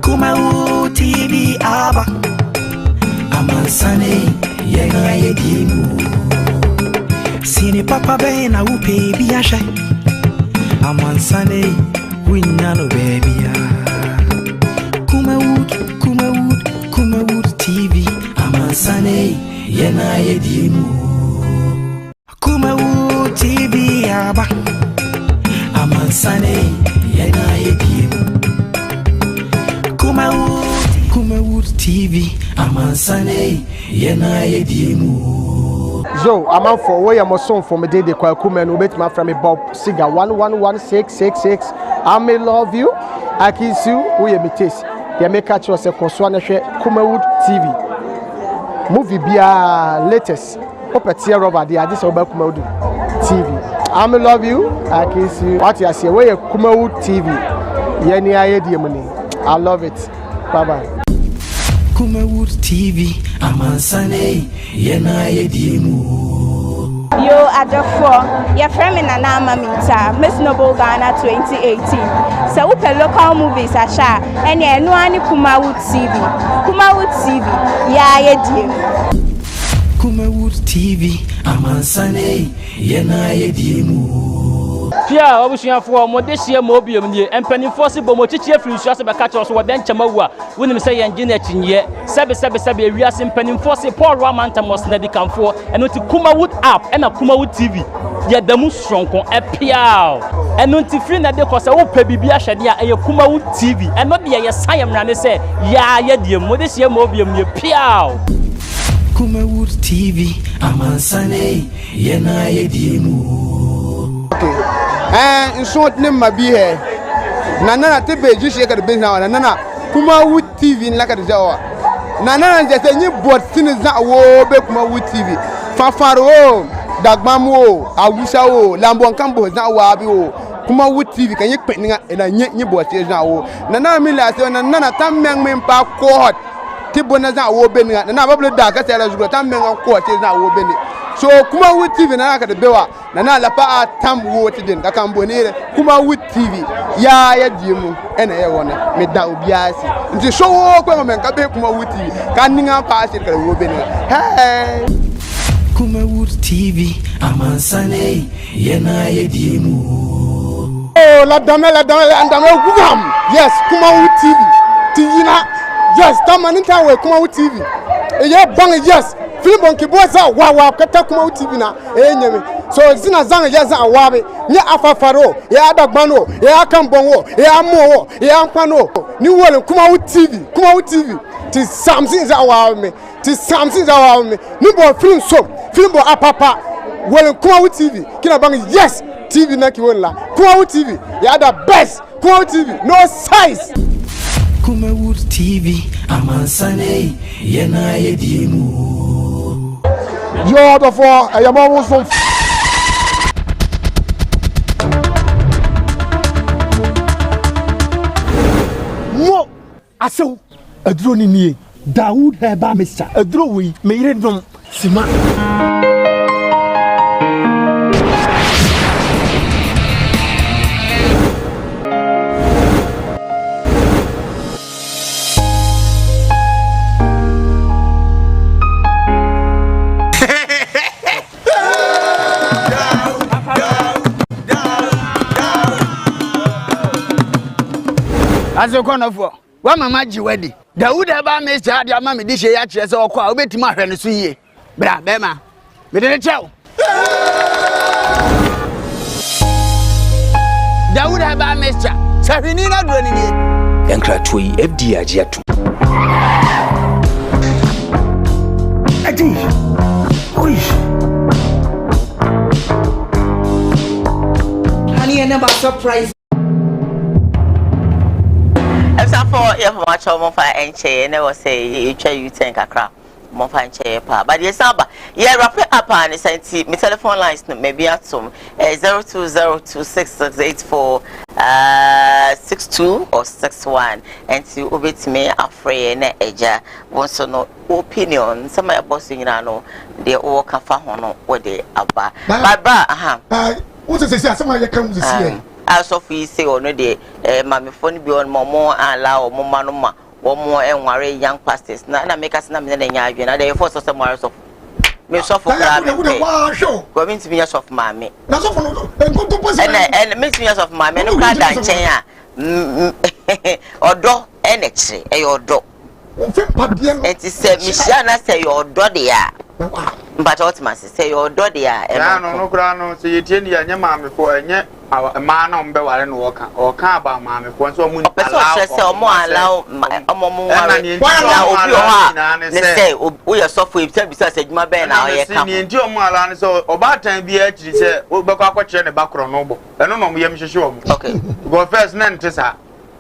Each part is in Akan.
Kumawood TV aba Amansane Yena Yedimu Sine Papa Bena Upe Biasha Amansane Winyano baby Kumawood TV Amansane Yena Yedimu Kumawood TV aba Amansane Yena Yedimu Kumawood TV Amansane Yena Yedimu So I'm out for where I'm son for me day the Kumen who bet my friend Bob Siga 111666 I may love you I kiss you we me taste they make catch us a Koswana Kumawood TV movie be latest up at Sierra over there this about Kumawood TV I may love you I kiss you what you say where Kumawood TV Yeni Ayedimu I love it bye bye Kumawood TV Amansane Yena Yedimu Yo Adofo your friend in Nana Minta Miss Noble Ghana 2018 so we local movies asha and yeah no any Kumawood TV yeah Yedimu Kumawood TV Amansane Yena Yedimu Pia obusuafo mo de hie mo biom nie empanifo se bo mo chichie firi suase be ka cho so woden chamawu wonim se yenje na chinye sebe ewiase empanifo se Paul Ramantamos na dikamfo eno ti Kumawood app ena Kumawood TV ye damu sonko epia eno ti firi na de ko se wo pa bibia hwede a eye Kumawood TV eno de ye sayem na ne se ya ye de mo de hie mo biom nie pia Kumawood TV Amansane Yena Yedimu short name ma be here nana te beji sheka de business nana Kumawood TV like the jawa nana just any board tin za wo be Kumawood TV fafaro dagmamo awusa o lambon kambo za wa bi o Kumawood TV kan yek peninga na nyi board se za wo nana mi la se nana tam meng men pa cohort ti bona za wo be nana bable da ka se la zugo tam meng ko se za wo be ni so Kumawood TV na ka de bewa na la pa tam wo ti den ka kambonire Kumawood TV ya diemu ena ye wona me da obiasi nti so wo kwa men ka be Kumawood TV ka ninga pa se ka wo be ni hey Kumawood TV Amansane Yena Yedimu la dame andame gugam yes Kumawood TV tiyina yes tamanita we Kumawood TV ye bang yes film on kiboza wa kata Kumawood TV na enyeme so zina zanga yaza awabe nye afafaro ya adagbano ya akambonwo ya amowo ya ankwano ni wole Kumawood TV ti something za awabe ni bo film bo apapa wole Kumawood TV kina bang yes TV na kiwonla Kumawood TV ya the best Kumawood TV no size Kumawood TV Amansane Yena Yedimu yo the for ayamo so mo asew aduro ni nie Dawood Heba Mr. aduro wi me yire dom sima Azokonofo wa mama jiwedi Dawood Heba Mr. ade ama me di hye ya kire se okwa obetima ahwe ne so yie bra bema me de chew Dawood Heba Mr. sahwini na do ni nie Enkratoi FD agiato ati oish honey and about surprise for your much of my enche never say you try you think a crap more fine chair pa but yes saba yeah wrap it up and send me telephone lines maybe at some 02026846 or 61 and to obit me afraid na eja wants to know opinion some my boss you know they all can fa hono what they aba bye bye what is say some I come to see as of we say or no de mama phone bi on more allow mo manoma wo mo enware young pastors na make us na me na nya adwe na dey force some more of me so for grab go mean to be of mama na so for no enkonto posi and me to of mama no ka dan chen a odo enechire e odo enti se misia na se odo de a but ultimately say your daughter ya no kura no say yetie ni anya maame fo enye ma na mbe ware no woka o ka ba maame fo so mu allow say omo allow omo mu ware na obi o ha ne say o ye sofo e bisa say adwuma ben na o ye ka ni enti omo allow ne so oba tan bi a kiri say o be kwa kwakire ne bakro no bo eno no mo yem hwehwe omo okay go first na ntesa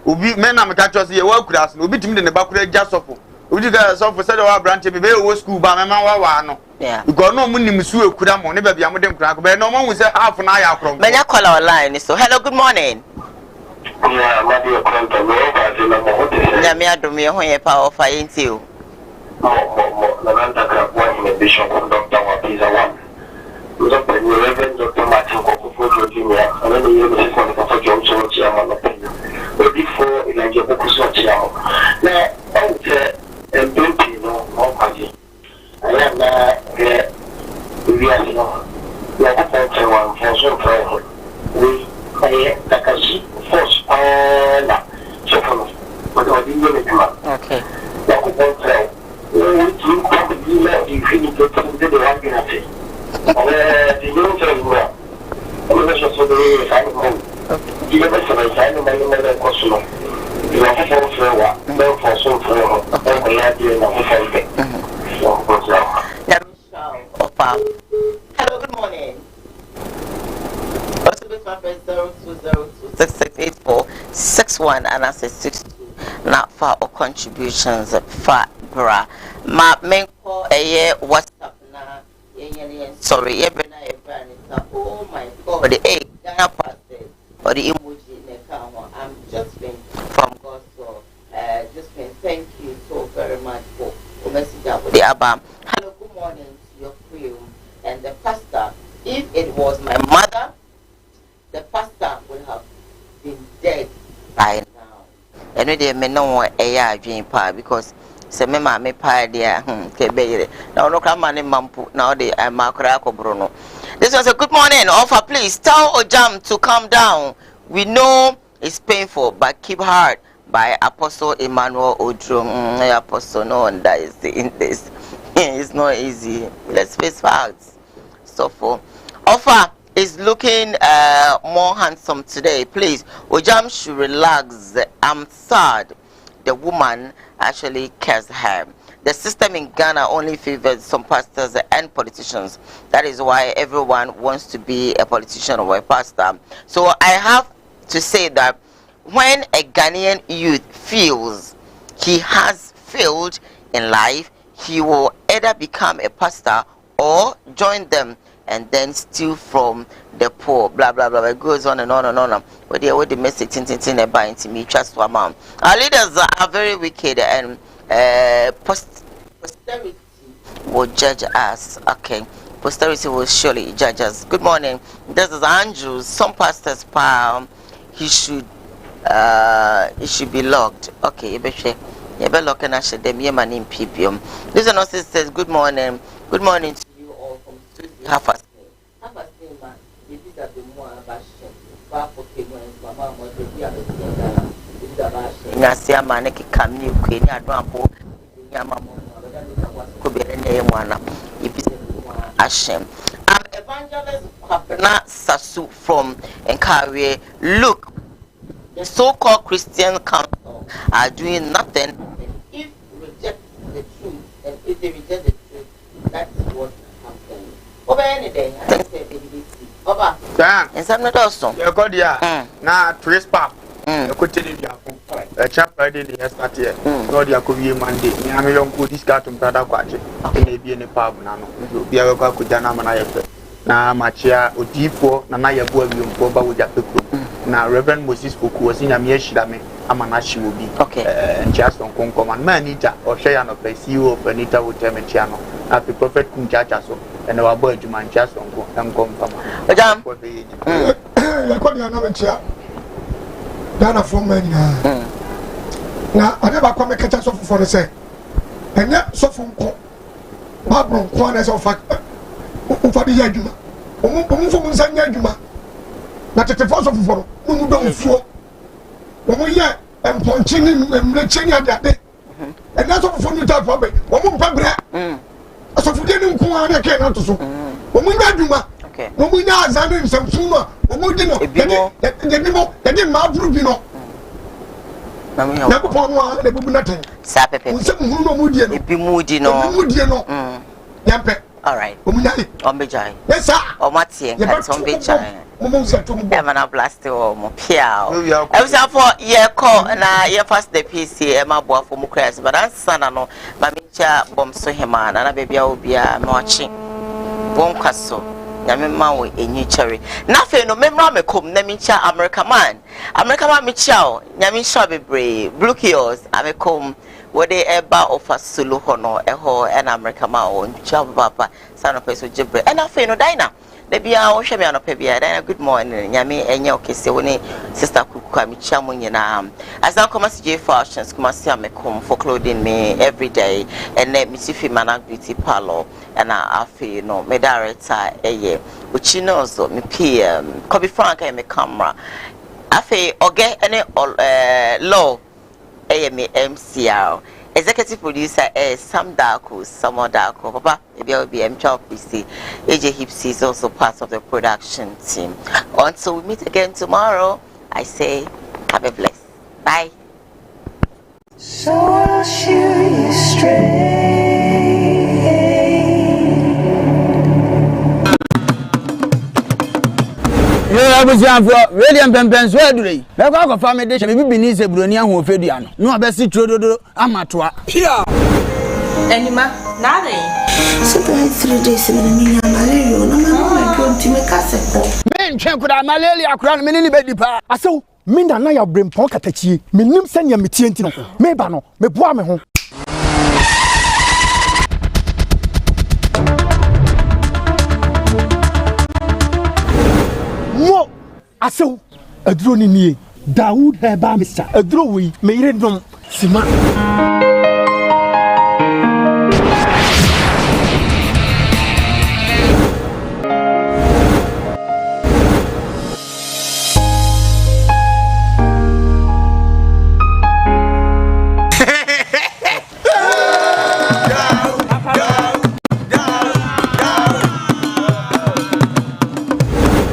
obi me na me ka cho say ye wa kura so obi timi de ne bakro agya sofo obi ga sofo say de wa branch be wo school ba me ma wa no yeah because no mo nim su ekura mo ne ba bia mo dem kura ko be no mo hu say half na ya akro menya call online so hello good morning yeah ma be konto no ba se na mo hote nya me adom ye ho ye pa o fa yenti o mo na nanta ka kwa ni bishop Dr. Wapiza wa uzo pe ni Reverend Dr. Martin Kokofo Junior ana ni yeye ni kwa kwa Johnson Chiama na penyo before ilaje boku so Chiama na onte mp no okaji aya na we are no ya kwa one for so for we aye takashi force na so for but odi ni tuma okay ya kwa we do come to the infinity to the one thing the new thing we are so the final home the best of the final my question you have for what no for so for and we are doing hello good morning also with my friend 0202668461 and I say 62 not for all contributions for bra ma men call a year WhatsApp na sorry every oh my god the egg Ghana passes or the emoji in the camera I'm just been from God so just been thank you so very much for message up with the Abba. Hello good morning to your crew and the pastor. If it was my mother, the pastor would have been dead by now. And they may know a dream pa because say me ma me pa there kebe now no come man mampu now they makra ko Bruno. This was a good morning offer. Please tell Ojam to calm down. We know it's painful but keep hard by Apostle Emmanuel Odrum. Apostle no one that is in this. It's not easy. Let's face facts. So for offer is looking more handsome today. Please, Ojam should relax. I'm sad. The woman actually cares her. The system in Ghana only favors some pastors and politicians. That is why everyone wants to be a politician or a pastor. So I have to say that when a Ghanaian youth feels he has failed in life, he will either become a pastor or join them and then steal from the poor. Blah blah blah. It goes on and on and on. But they would message to me trust one mom. Our leaders are very wicked and posterity will judge us. Okay. Posterity will surely judge us. Good morning. This is Andrew. Some pastors he should be locked. Okay, you better lock and actually them yeman in PPM. This one also says good morning. Good morning to you all from Tuesday. Half a day, man. This is a bit more about Nasia Maneki Kamni, Kenya, Drampo, Ashem. I'm Evangelist Kwapena Sasu from Nkari. Look, the so-called Christian council are doing nothing. If reject the truth, and if they reject the truth, that's what happens. Over any day, I say BBC. Over. And some not also. You got ya. Na trace pap. You could tell you a chapter did the start here. No, you could be Monday. I am young good discard brother Quachi. Maybe in a pub now. Be a go to Jana Manayafe. Na Machia, Odipo, Nanaya Boy, you go with your people. Now, Reverend Moses Fuku was in a mere shidame. Amanashi will be okay. And just on Concom and Manita or Shayano place you of Anita would tell me Chiano at the prophet Kunchachaso and our boy to Manchester and come from. Madam, I got your number, Ghana from Mania. Now, I never come a catch us for the say. And yet, so from Babron, corners of fact, for the Yajuma. From San Yajuma. Not at the first of four, who don't flow. When we are and punching and reaching at that day. And that's all for you to probably. One Pabra. As of getting Kuana cannot to so. When we got Juma. When we are Zanin some sooner, when we didn't know, they didn't mouth Rubino. Never upon one, they will nothing. Sape, be moody, no. Yampe. All right. On Bijay. Yes, sir. Or Matty, and some Bijay. Emma Blasty or Mopiao. I was out for year call and I first the PC, Emma Boa for Mukras, but I'm son, I know, Mamicha bomb so him and a baby will be a marching. Bon castle. Yamima we a new cherry. Nothing no memra me come Namicha America man Michao, Yamisha be brave, Blue Kills, I come where they ever offer Sulu Hono, a ho and America Mao, Chababa, son of Peso Jibre, and I feel no diner. They be our Shamiano Pebia, then good morning, Yami and your kiss, Sister Kuka Michamun. As I come as J Fashions, come as me come for clothing me every day, and let me see Fimana Beauty Parlor, and I feel no, me director, which you know, so me PM, Kobe Frank and me camera. I feel, or get any law, me MCR. Executive producer Sam Darko, Samo Darko. Papa, maybe I'll be MCR. AJ Hipsy is also part of the production team. Until we meet again tomorrow, I say, have a blessed. Bye. So I'll shoot you straight. I was young for William Pempens. Where do they? They go for family dish. Maybe beneath a Brunia who fed you. No, best Trodo Amatua. Pia. Anima, nothing. So 3 days in the malaria. No, my God, to make us a man, check with our malaria crown, many baby pa. I saw Minda Naya bring Ponkatachi, Minim Senya Mitientino, Mebano, Mebuame home. Mo, I saw a drone in ye. Daoud Heba Mr. A drawing made it from Sima.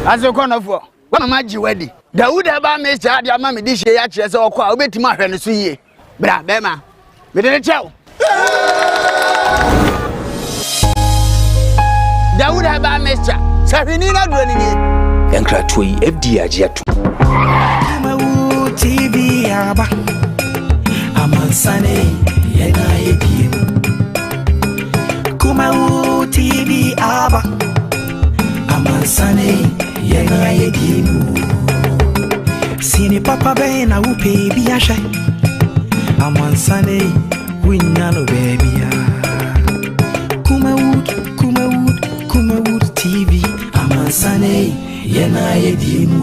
As a corner for one of my wedding. Daoud Heba Mr. Diamami dish yaches or quite a bit more than a sweet. Bra, Bema, with a chow. Daoud Heba Mr. Safinina running Yankra Tui FDIG at TV Aba Amansane Yena Yedim Kumau TV Aba Amansane Yena Yedim Sini Papa Bena Upe Biasha Amansane Winnano baby Kumau TV Amansane Yena Yedimu